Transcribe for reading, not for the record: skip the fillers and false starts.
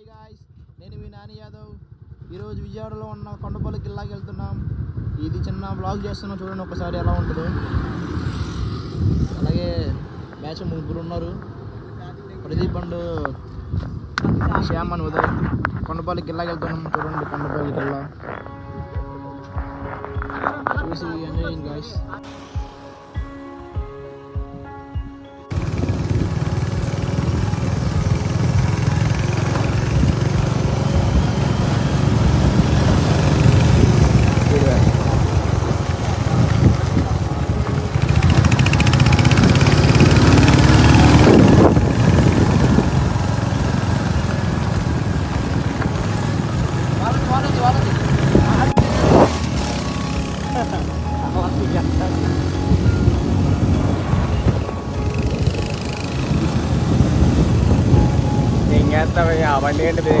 Hi guys, నేను మీ నాని యాదవ్. ఈరోజు విజయవాడలో ఉన్న కొండపల్లి కిల్లాకి వెళ్తున్నాం. ఇది చిన్న బ్లాగ్ చేస్తున్నాం, చూడండి ఒకసారి ఎలా ఉంటుందో. అలాగే బ్యాచ్ ముగ్గురు ఉన్నారు, ప్రదీప్ అండ్ శ్యామ్ అని ఉదయ్. కొండపల్లి కిల్లాకి వెళ్తున్నాం, చూడండి కొండపల్లి కిల్లా చూసి ఎంజాయింగ్ గాయ్స్. ఏం చేస్తావయ్యా బండి ఏంటి